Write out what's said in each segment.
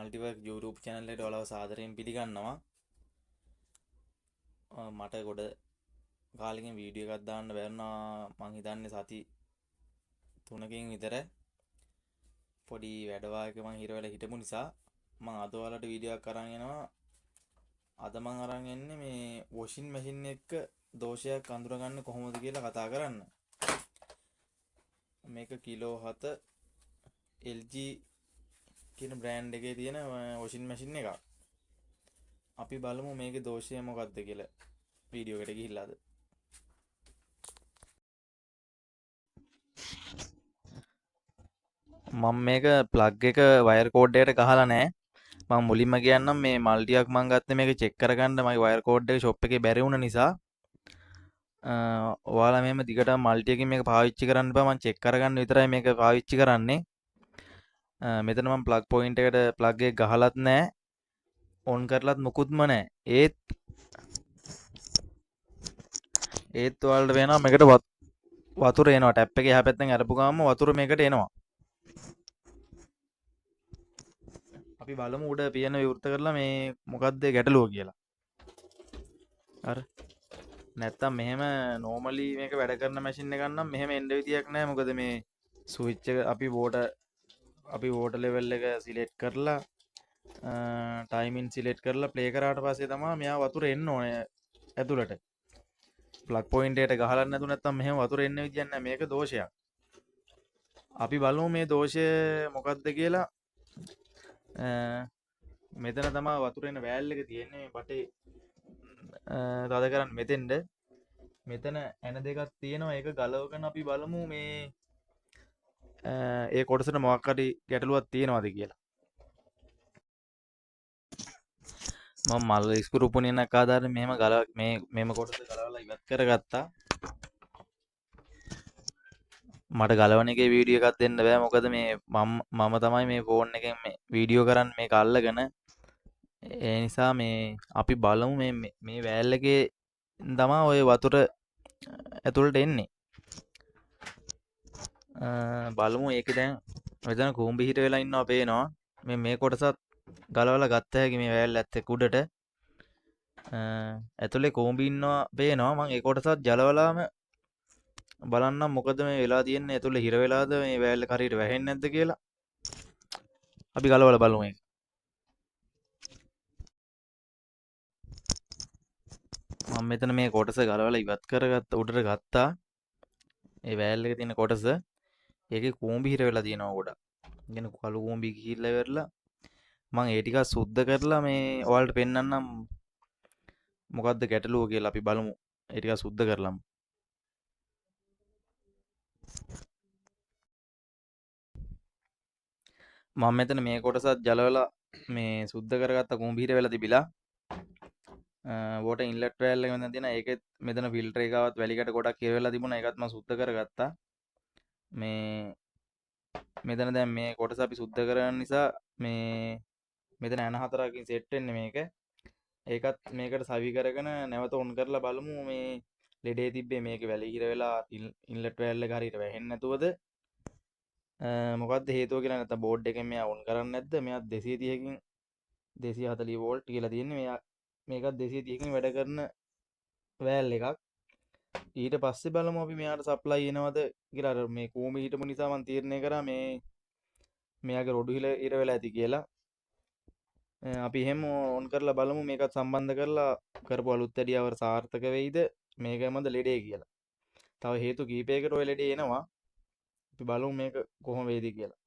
මල්ටිවර්ක් YouTube channel එකට ඔයාලව සාදරයෙන් පිළිගන්නවා. මට ගොඩ කාලෙකින් වීඩියෝ එකක් දාන්න බැරිුණා. මං හිතන්නේ සති 3කින් විතර පොඩි වැඩ වායක මං හිර වෙලා හිටපු නිසා මං අද ඔයාලට වීඩියෝ එකක් අරන් එනවා. අද මං අරන් එන්නේ මේ වොෂින් මැෂින් එක දෝෂයක් අඳුරගන්න කොහොමද කියලා කතා කරන්න. මේක කිලෝ 7 LG කියන බ්‍රෑන්ඩ් එකේ තියෙන වොෂින් මැෂින් එකක්. අපි බලමු මේකේ දෝෂය මොකක්ද කියලා. වීඩියෝ එකට ගිහිල්ලා අද මම මේක ප්ලග් එක වයර් කෝඩ් එකට ගහලා නැහැ. මම මුලින්ම කියන්නම් මේ මල්ටියක් මම ගත්තේ මේක චෙක් කරගන්න මගේ වයර් කෝඩ් එක ෂොප් එකේ බැරි වුණ නිසා. ඔයාලා මෙහෙම දිගටම මල්ටි එකකින් මේක පාවිච්චි කරන්න බෑ. මම චෙක් කරගන්න විතරයි මේක පාවිච්චි කරන්නේ. මෙතන මම ප්ලග් පොයින්ට් එකට ප්ලග් එක ගහලත් නැහැ. ඔන් කරලත් මුකුත්ම නැහැ. ඒත් ඔයාලට වෙනවා මේකට වතුර එනවා. ටැප් එකේ එහා පැත්තෙන් අරපු ගාම වතුර මේකට එනවා. අපි බලමු උඩ පියන විවෘත කරලා මේ මොකක්ද ගැටලුව කියලා. අර නැත්තම් මෙහෙම නෝමලි මේක වැඩ කරන මැෂින් එකක් නම් මෙහෙම එන්න විදියක් නැහැ. මොකද මේ ස්විච් එක අපි වෝටර් ලෙවල් එක සිලෙක්ට් කරලා ටයිමින් සිලෙක්ට් කරලා ප්ලේ කරාට පස්සේ තමයි මෙයා වතුර එන්න ඕනේ ඇතුළට. ප්ලග් පොයින්ට් එකට ගහලා නැතු නැත්තම් මෙහෙම වතුර එන්න විදියක් නැහැ. මේක දෝෂයක්. අපි බලමු මේ දෝෂය මොකක්ද කියලා. මෙතන තමයි වතුර එන වෑල් එක තියෙන්නේ මේ බටේ තද කරන්න මෙතෙන්ද. මෙතන ඇන දෙකක් තියෙනවා. ඒක ගලවගෙන අපි බලමු මේ ඒ කොටසට මොකක් හරි ගැටලුවක් තියෙනවද කියලා. මම මල් ඉස්කුරු පුණියනක් ආදාරනේ මෙහෙම කොටස ගලවලා ඉවත් කරගත්තා. මට ගලවන එකේ වීඩියෝ එකක් දෙන්න බෑ. මොකද මේ මම තමයි මේ ෆෝන් එකෙන් මේ වීඩියෝ කරන්න මේක අල්ලගෙන. ඒ නිසා මේ අපි බලමු මේ වෑල් එකේ තමයි ওই වතුර ඇතුළට එන්නේ. බලමු ඒක දැන් මෙතන කූඹි හිට වෙලා ඉන්නවා පේනවා. මේ කොටසත් ගලවලා ගත්ත හැකි මේ වෑල් ඇත්තේ උඩට. ඇතුලේ කූඹි ඉන්නවා පේනවා. මම ඒ කොටසත් ජලවලාම බලන්නම් මොකද මේ වෙලා තියෙන්නේ. ඇතුලේ හිර වෙලාද මේ වෑල් එක හරියට වැහෙන්නේ නැද්ද කියලා. අපි ගලවලා බලමු ඒක. මම මෙතන මේ කොටස ගලවලා ඉවත් කරගත්ත උඩට ගත්තා. ඒ වෑල් එකේ තියෙන කොටස. ඒකේ කූඹි හිර වෙලා තියෙනවා ගොඩක්. ඉගෙන කළු කූඹි ගිහිල්ලා ඉවරලා මම ඒ ටික සුද්ධ කරලා මේ ඔයාලට පෙන්නන්නම් මොකද්ද ගැටලුව කියලා. අපි බලමු ඒ ටික සුද්ධ කරලම්. මම මෙතන මේ කොටසත් ජලවලා මේ සුද්ධ කරගත්ත කූඹි හිර වෙලා තිබිලා. වෝටර් ඉන්ලට් වෑල් එක මෙතන තියෙනවා. ඒකෙත් මෙතන ෆිල්ටර් එකවත් වැලිකට ගොඩක් හිර වෙලා තිබුණා. ඒකත් මම සුද්ධ කරගත්තා. මේ මෙතන දැන් මේ කොටස අපි සුද්ධ කරන නිසා මේ මෙතන ඇන හතරකින් සෙට් වෙන්නේ මේක. ඒකත් මේකට සවි කරගෙන නැවත ඔන් කරලා බලමු මේ ලෙඩේ තිබ්බේ මේක වැලි හිර වෙලා ඉන්ලට් වෑල් එක හරියට වැහෙන්නේ නැතුවද මොකක්ද හේතුව කියලා. නැත්නම් බෝඩ් එකෙන් මෙයා ඔන් කරන්නේ නැද්ද? මෙයා 230කින් 240 වෝල්ට් කියලා තියෙන්නේ. මේකත් 230කින් වැඩ කරන වෑල් එකක්. ඊට පස්සේ බලමු අපි මෙයාට සප්ලයි එනවද කියලා. අර මේ කූඹි හිටපු නිසා මම තීරණය කරා මෙයාගේ රොඩු හිර වෙලා ඇති කියලා. අපි එහෙම ඔන් කරලා බලමු මේකත් සම්බන්ධ කරලා කරපු අලුත් වැඩියවර සාර්ථක වෙයිද මේකමද ලෙඩේ කියලා. තව හේතු කීපයකට ඔය ලෙඩේ එනවා. අපි බලමු මේක කොහොම වේද කියලා.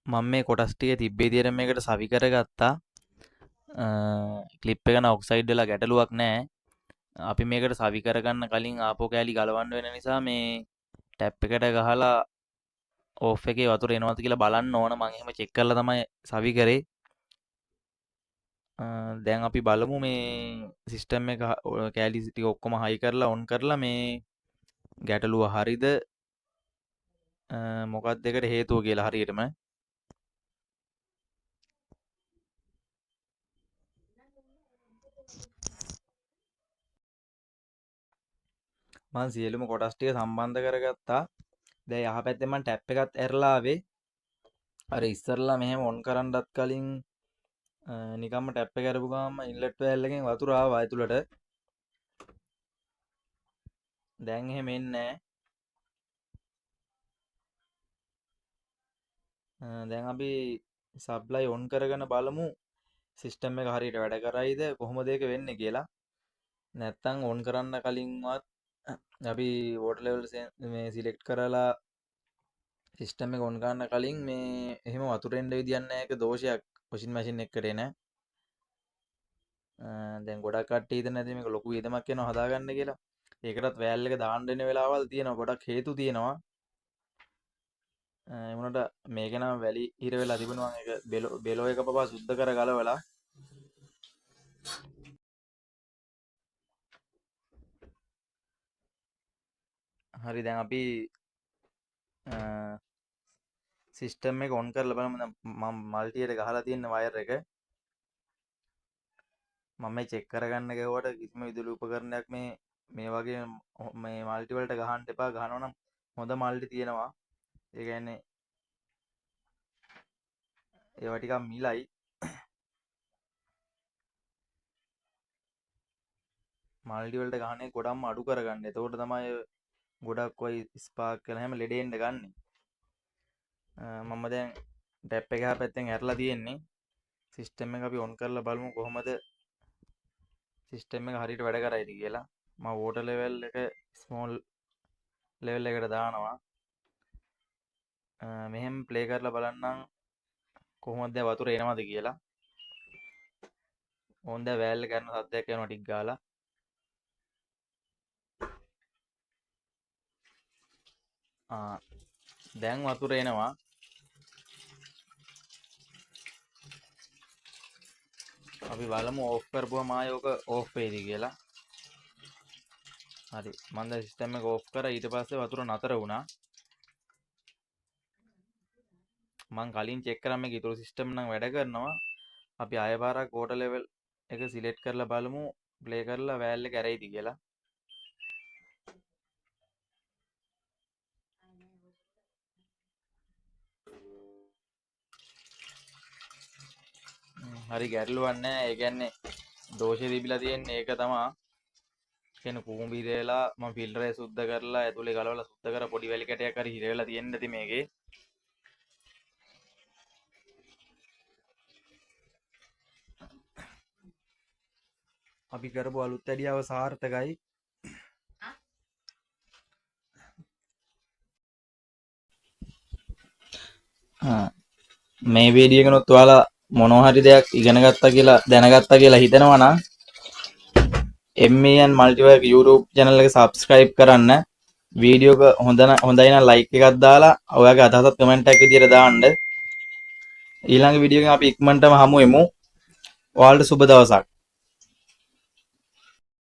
මම මේ කොටස් ටික තිබ්බ විදියට මේකට සවි කරගත්තා. ක්ලිප් එක නම් ඔක්සයිඩ් වෙලා ගැටලුවක් නැහැ. අපි මේකට සවි කරගන්න කලින් ආපෝ කෑලි ගලවන්න වෙන නිසා මේ ටැප් එකට ගහලා ඕෆ් එකේ වතුර එනවද කියලා බලන්න ඕන. මම එහෙම චෙක් කරලා තමයි සවි කරේ. දැන් අපි බලමු මේ සිස්ටම් එක කෑලි ටික ඔක්කොම හයි කරලා ඔන් කරලා මේ ගැටලුව හරිද මොකක්ද එකට හේතුව කියලා හරියටම. මම සියලුම කොටස් ටික සම්බන්ධ කරගත්තා. දැන් යහපැත්තෙන් මම ටැප් එකත් ඇරලා ආවේ. අර ඉස්සරලා මෙහෙම ඔන් කරන්නත් කලින් නිකම්ම ටැප් එක කරපු ගමන් ඉන්ලට් වෑල් එකෙන් වතුර ආවා ඇතුළට. දැන් එහෙම එන්නේ නැහැ. දැන් අපි සප්ලයි ඔන් කරගෙන බලමු සිස්ටම් එක හරියට වැඩ කරයිද කොහොමද ඒක වෙන්නේ කියලා. නැත්තම් ඔන් කරන්න කලින්වත් අපි වෝටර් ලෙවල් මේ සිලෙක්ට් කරලා සිස්ටම් එක ඔන් කරන්න කලින් මේ එහෙම වතුර එන්න විදියක් නැහැ. ඒක දෝෂයක් වොෂින් මැෂින් එකකට එන. දැන් ගොඩක් කට්ටිය හිතන නැති මේක ලොකු වියදමක් යනවා හදාගන්න කියලා. ඒකටත් වෑල් එක දාන්න වෙන වෙලාවල් තියෙනවා. ගොඩක් හේතු තියෙනවා. ඒ වුණාට මේක නම් වැලි හිර වෙලා තිබුණා. ඒක බෙලෝ එක පවා සුද්ධ කර ගලවලා හරි දැන් අපි සිස්ටම් එක ඔන් කරලා බලමු. දැන් මම මල්ටියට ගහලා තියෙන වයර් එක මම මේ චෙක් කරගන්න ගියවට කිසිම විදුලි උපකරණයක් මේ වගේ මේ මල්ටි වලට ගහන්න එපා. ගහනවා නම් හොඳ මල්ටි තියෙනවා. ඒ කියන්නේ ඒවා ටිකක් මිලයි. මල්ටි වලට ගහන්නේ ගොඩක්ම අඩු කරගන්න. එතකොට තමයි ගොඩක් ඔය ස්පාර්ක් කරලා හැම ලෙඩ එන්න ගන්නේ. මම දැන් ටැප් එක එහා පැත්තෙන් ඇරලා තියෙන්නේ. සිස්ටම් එක අපි ඔන් කරලා බලමු කොහොමද සිස්ටම් එක හරියට වැඩ කරයිද කියලා. මම වෝටර් ලෙවල් එක ස්මෝල් ලෙවල් එකට දානවා. මෙහෙම ප්ලේ කරලා බලන්නම් කොහොමද දැන් වතුර එනවද කියලා. ඕන් දැන් වෑල් එක කරන සද්දයක් යනවා ටික ගාලා. දැන් වතුර එනවා. අපි බලමු ඕෆ් කරපුවම ආයෝක ඕෆ් වෙයිද කියලා. හරි මම දැන් සිස්ටම් එක ඕෆ් කරා. ඊට පස්සේ වතුර නතර වුණා. මම කලින් චෙක් කරා මේක ඊටු සිස්ටම් නම් වැඩ කරනවා. අපි ආයෙ පාරක් වෝටර් ලෙවල් එක සිලෙක්ට් කරලා බලමු ප්ලේ කරලා වෑල් එක ඇරෙයිද කියලා. හරි ගැටලුවක් නැහැ. ඒ කියන්නේ දෝෂේ තිබිලා තියෙන්නේ ඒක තමයි. කියන කූඹි දේලා මම ෆිල්ටරේ සුද්ධ කරලා ඇතුලේ ගලවලා සුද්ධ කරලා පොඩි වැලි කැටයක් හරි හිර වෙලා තියෙන්න ඇති මේකේ. අපි කරපු අලුත් ඇඩියාව සාර්ථකයි. මේ වීඩියෝ එකනොත් ඔයාලා මොනවා හරි දෙයක් ඉගෙන ගත්තා කියලා දැනගත්තා කියලා හිතනවා නම් MEN Multiwork YouTube channel එක subscribe කරන්න. වීඩියෝ එක හොඳයි නම් like එකක් දාලා ඔයාගේ අදහසත් comment එකක් විදියට දාන්න. ඊළඟ වීඩියෝ එකෙන් අපි ඉක්මනටම හමු වෙමු. ඔයාලට සුබ දවසක්.